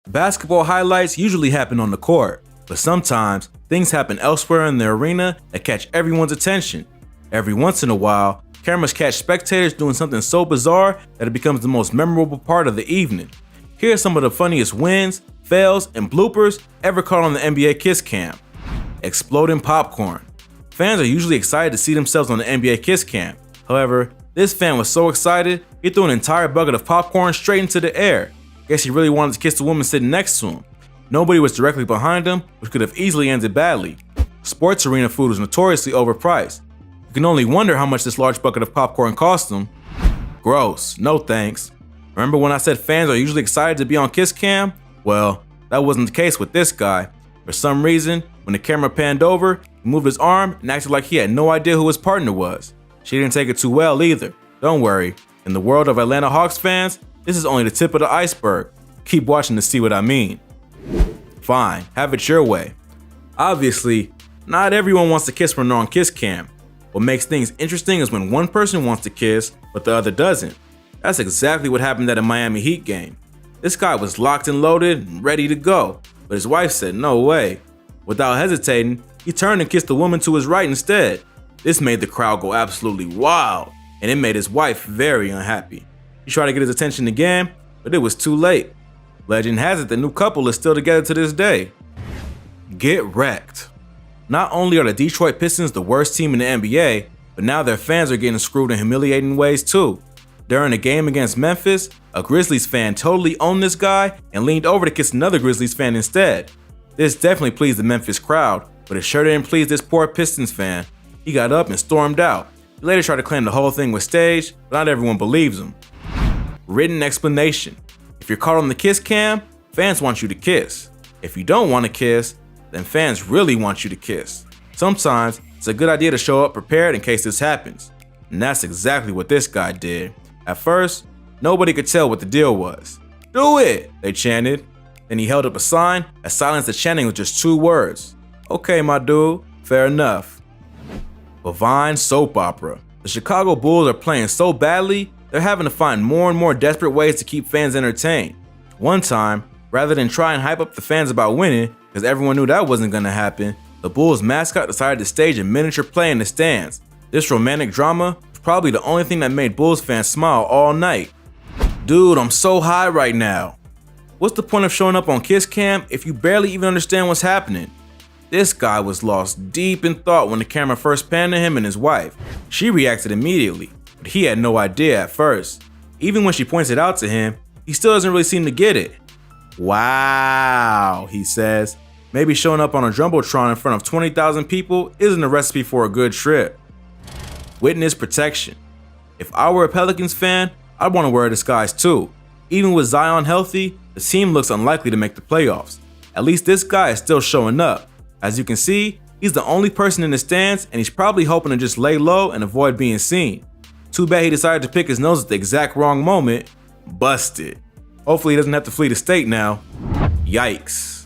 Basketball highlights usually happen on the court, but sometimes things happen elsewhere in the arena that catch everyone's attention. Every once in a while, cameras catch spectators doing something so bizarre that it becomes the most memorable part of the evening. Here are some of the funniest wins, fails, and bloopers ever caught on the NBA Kiss Cam. Exploding popcorn. Fans are usually excited to see themselves on the NBA Kiss Cam. However, this fan was so excited, he threw an entire bucket of popcorn straight into the air. Guess he really wanted to kiss the woman sitting next to him. Nobody was directly behind him, which could have easily ended badly. Sports arena food is notoriously overpriced. You can only wonder how much this large bucket of popcorn cost him. Gross, no thanks. Remember when I said fans are usually excited to be on Kiss Cam? Well, that wasn't the case with this guy. For some reason, when the camera panned over, he moved his arm and acted like he had no idea who his partner was. She didn't take it too well either. Don't worry, in the world of Atlanta Hawks fans, this is only the tip of the iceberg. Keep watching to see what I mean. Fine, have it your way. Obviously, not everyone wants to kiss when they're on Kiss Cam. What makes things interesting is when one person wants to kiss, but the other doesn't. That's exactly what happened at a Miami Heat game. This guy was locked and loaded and ready to go, but his wife said no way. Without hesitating, he turned and kissed the woman to his right instead. This made the crowd go absolutely wild, and it made his wife very unhappy. He tried to get his attention again, but it was too late. Legend has it the new couple is still together to this day. Get wrecked. Not only are the Detroit Pistons the worst team in the NBA, but now their fans are getting screwed in humiliating ways too. During a game against Memphis, a Grizzlies fan totally owned this guy and leaned over to kiss another Grizzlies fan instead. This definitely pleased the Memphis crowd, but it sure didn't please this poor Pistons fan. He got up and stormed out. He later tried to claim the whole thing was staged, but not everyone believes him. Written explanation. If you're caught on the Kiss Cam, fans want you to kiss. If you don't want to kiss, then fans really want you to kiss. Sometimes it's a good idea to show up prepared in case this happens. And that's exactly what this guy did. At first, nobody could tell what the deal was. "Do it," they chanted. Then he held up a sign that silenced the chanting with just 2 words. "Okay, my dude, fair enough." Bovine soap opera. The Chicago Bulls are playing so badly, they're having to find more and more desperate ways to keep fans entertained. One time, rather than try and hype up the fans about winning, because everyone knew that wasn't going to happen, the Bulls mascot decided to stage a miniature play in the stands. This romantic drama was probably the only thing that made Bulls fans smile all night. Dude, I'm so high right now. What's the point of showing up on Kiss Cam if you barely even understand what's happening? This guy was lost deep in thought when the camera first panned to him and his wife. She reacted immediately, but he had no idea at first. Even when she points it out to him, he still doesn't really seem to get it. "Wow," he says. Maybe showing up on a Jumbotron in front of 20,000 people isn't a recipe for a good trip. Witness protection. If I were a Pelicans fan, I'd want to wear a disguise too. Even with Zion healthy, the team looks unlikely to make the playoffs. At least this guy is still showing up. As you can see, he's the only person in the stands and he's probably hoping to just lay low and avoid being seen. Too bad he decided to pick his nose at the exact wrong moment. Busted. Hopefully he doesn't have to flee the state now. Yikes.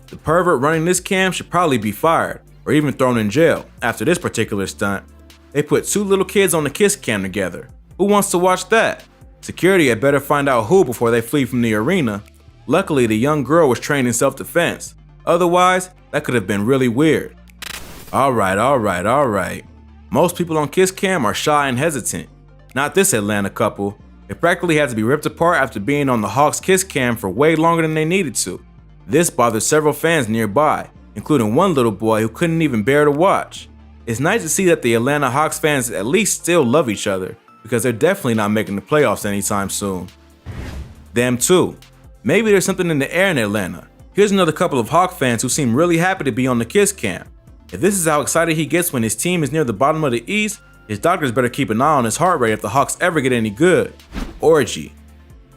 The pervert running this cam should probably be fired or even thrown in jail after this particular stunt. They put 2 little kids on the Kiss Cam together. Who wants to watch that? Security had better find out who before they flee from the arena. Luckily, the young girl was trained in self-defense. Otherwise, that could have been really weird. Alright. Most people on Kiss Cam are shy and hesitant. Not this Atlanta couple. They practically had to be ripped apart after being on the Hawks Kiss Cam for way longer than they needed to. This bothered several fans nearby, including one little boy who couldn't even bear to watch. It's nice to see that the Atlanta Hawks fans at least still love each other, because they're definitely not making the playoffs anytime soon. Them too. Maybe there's something in the air in Atlanta. Here's another couple of Hawk fans who seem really happy to be on the Kiss Cam. If this is how excited he gets when his team is near the bottom of the East, his doctors better keep an eye on his heart rate if the Hawks ever get any good. Orgy.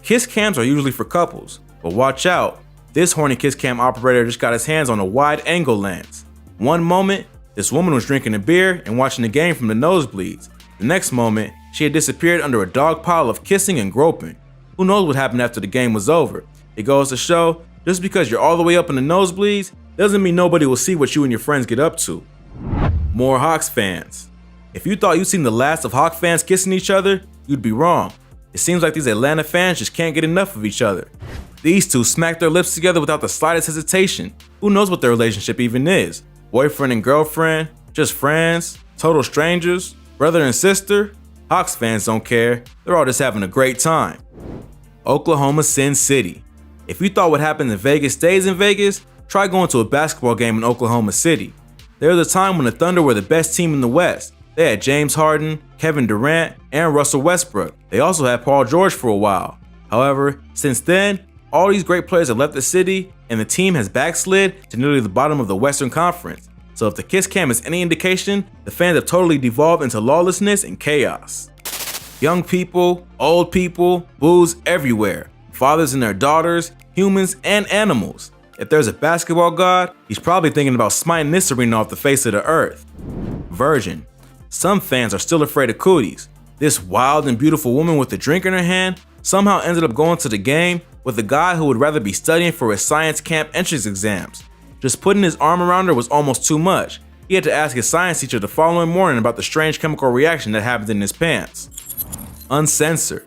Kiss Cams are usually for couples, but watch out. This horny Kiss Cam operator just got his hands on a wide angle lens. One moment, this woman was drinking a beer and watching the game from the nosebleeds. The next moment, she had disappeared under a dog pile of kissing and groping. Who knows what happened after the game was over? It goes to show, just because you're all the way up in the nosebleeds, doesn't mean nobody will see what you and your friends get up to. More Hawks fans. If you thought you'd seen the last of Hawk fans kissing each other, you'd be wrong. It seems like these Atlanta fans just can't get enough of each other. These two smack their lips together without the slightest hesitation. Who knows what their relationship even is? Boyfriend and girlfriend? Just friends? Total strangers? Brother and sister? Hawks fans don't care. They're all just having a great time. Oklahoma Sin City. If you thought what happened in Vegas stays in Vegas, try going to a basketball game in Oklahoma City. There was a time when the Thunder were the best team in the West. They had James Harden, Kevin Durant, and Russell Westbrook. They also had Paul George for a while. However, since then, all these great players have left the city, and the team has backslid to nearly the bottom of the Western Conference. So if the kiss cam is any indication, the fans have totally devolved into lawlessness and chaos. Young people, old people, booze everywhere. Fathers and their daughters, humans and animals. If there's a basketball god, he's probably thinking about smiting this arena off the face of the earth. Virgin. Some fans are still afraid of cooties. This wild and beautiful woman with a drink in her hand somehow ended up going to the game with a guy who would rather be studying for his science camp entrance exams. Just putting his arm around her was almost too much. He had to ask his science teacher the following morning about the strange chemical reaction that happened in his pants. Uncensored.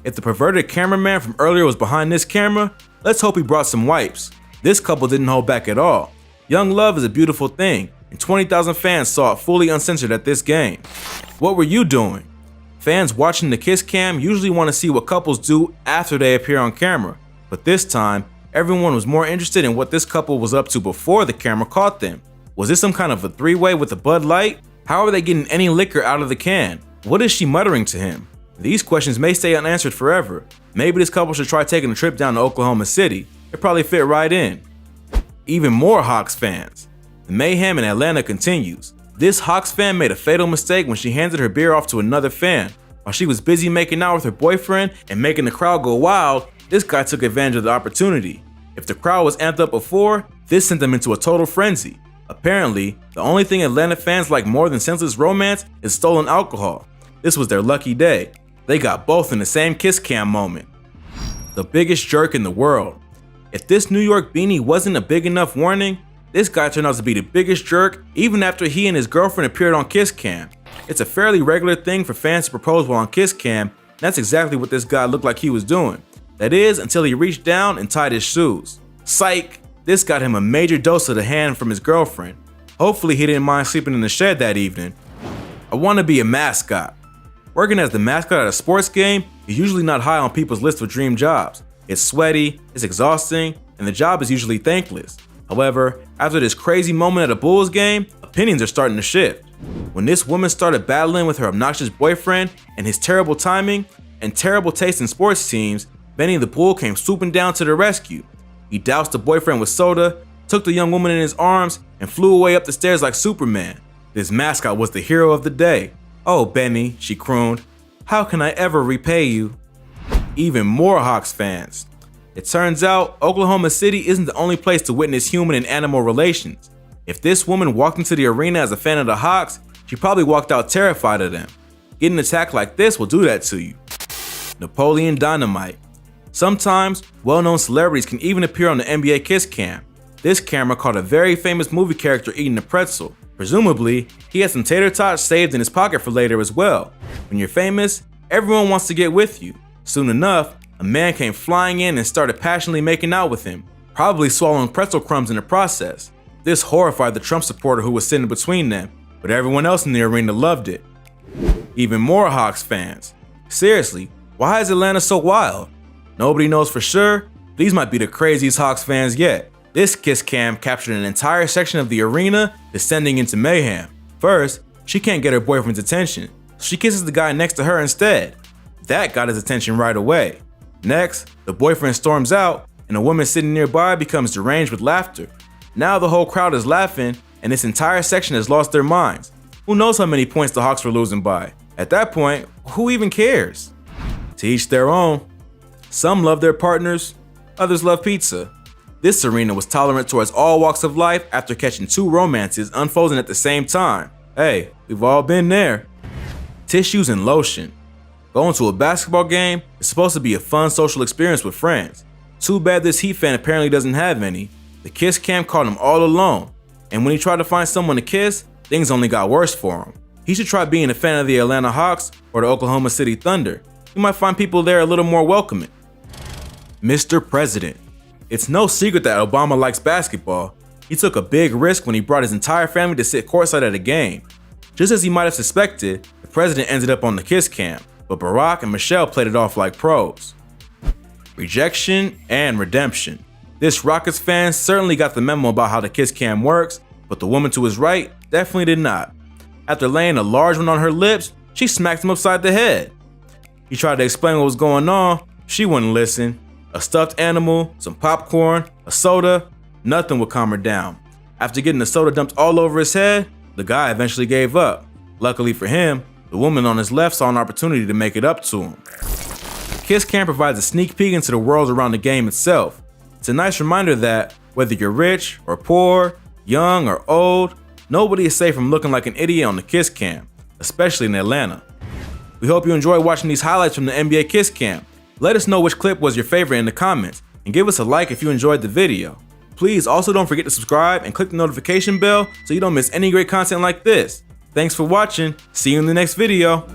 If the perverted cameraman from earlier was behind this camera, let's hope he brought some wipes. This couple didn't hold back at all. Young love is a beautiful thing, and 20,000 fans saw it fully uncensored at this game. What were you doing? Fans watching the kiss cam usually want to see what couples do after they appear on camera, but this time, everyone was more interested in what this couple was up to before the camera caught them. Was this some kind of a three-way with a Bud Light? How are they getting any liquor out of the can? What is she muttering to him? These questions may stay unanswered forever. Maybe this couple should try taking a trip down to Oklahoma City. It probably fit right in. Even more Hawks fans. The mayhem in Atlanta continues. This Hawks fan made a fatal mistake when she handed her beer off to another fan. While she was busy making out with her boyfriend and making the crowd go wild, this guy took advantage of the opportunity. If the crowd was amped up before, this sent them into a total frenzy. Apparently, the only thing Atlanta fans like more than senseless romance is stolen alcohol. This was their lucky day. They got both in the same kiss cam moment. The biggest jerk in the world. If this New York beanie wasn't a big enough warning, this guy turned out to be the biggest jerk even after he and his girlfriend appeared on kiss cam. It's a fairly regular thing for fans to propose while on kiss cam, and that's exactly what this guy looked like he was doing. That is, until he reached down and tied his shoes. Psych! This got him a major dose of the hand from his girlfriend. Hopefully he didn't mind sleeping in the shed that evening. I want to be a mascot. Working as the mascot at a sports game is usually not high on people's list of dream jobs. It's sweaty, it's exhausting, and the job is usually thankless. However, after this crazy moment at a Bulls game, opinions are starting to shift. When this woman started battling with her obnoxious boyfriend and his terrible timing and terrible taste in sports teams, Benny the Bull came swooping down to the rescue. He doused the boyfriend with soda, took the young woman in his arms, and flew away up the stairs like Superman. This mascot was the hero of the day. "Oh, Benny," she crooned, "how can I ever repay you?" Even more Hawks fans. It turns out Oklahoma City isn't the only place to witness human and animal relations. If this woman walked into the arena as a fan of the Hawks, she probably walked out terrified of them. Getting attacked like this will do that to you. Napoleon Dynamite. Sometimes, well-known celebrities can even appear on the NBA kiss cam. This camera caught a very famous movie character eating a pretzel. Presumably, he had some tater tots saved in his pocket for later as well. When you're famous, everyone wants to get with you. Soon enough, a man came flying in and started passionately making out with him, probably swallowing pretzel crumbs in the process. This horrified the Trump supporter who was sitting between them, but everyone else in the arena loved it. Even more Hawks fans. Seriously, why is Atlanta so wild? Nobody knows for sure, but these might be the craziest Hawks fans yet. This kiss cam captured an entire section of the arena descending into mayhem. First, she can't get her boyfriend's attention, so she kisses the guy next to her instead. That got his attention right away. Next, the boyfriend storms out, and a woman sitting nearby becomes deranged with laughter. Now the whole crowd is laughing, and this entire section has lost their minds. Who knows how many points the Hawks were losing by? At that point, who even cares? To each their own. Some love their partners, others love pizza. This arena was tolerant towards all walks of life after catching two romances unfolding at the same time. Hey, we've all been there. Tissues and lotion. Going to a basketball game is supposed to be a fun social experience with friends. Too bad this Heat fan apparently doesn't have any. The kiss cam caught him all alone, and when he tried to find someone to kiss, things only got worse for him. He should try being a fan of the Atlanta Hawks or the Oklahoma City Thunder. You might find people there a little more welcoming. Mr. President. It's no secret that Obama likes basketball. He took a big risk when he brought his entire family to sit courtside at a game. Just as he might have suspected, the president ended up on the kiss cam, but Barack and Michelle played it off like pros. Rejection and redemption. This Rockets fan certainly got the memo about how the kiss cam works, but the woman to his right definitely did not. After laying a large one on her lips, she smacked him upside the head. He tried to explain what was going on, she wouldn't listen. A stuffed animal, some popcorn, a soda, nothing would calm her down. After getting the soda dumped all over his head, the guy eventually gave up. Luckily for him, the woman on his left saw an opportunity to make it up to him. Kiss Cam provides a sneak peek into the world around the game itself. It's a nice reminder that, whether you're rich or poor, young or old, nobody is safe from looking like an idiot on the Kiss Cam, especially in Atlanta. We hope you enjoy watching these highlights from the NBA Kiss Cam. Let us know which clip was your favorite in the comments, and give us a like if you enjoyed the video. Please also don't forget to subscribe and click the notification bell so you don't miss any great content like this. Thanks for watching, see you in the next video.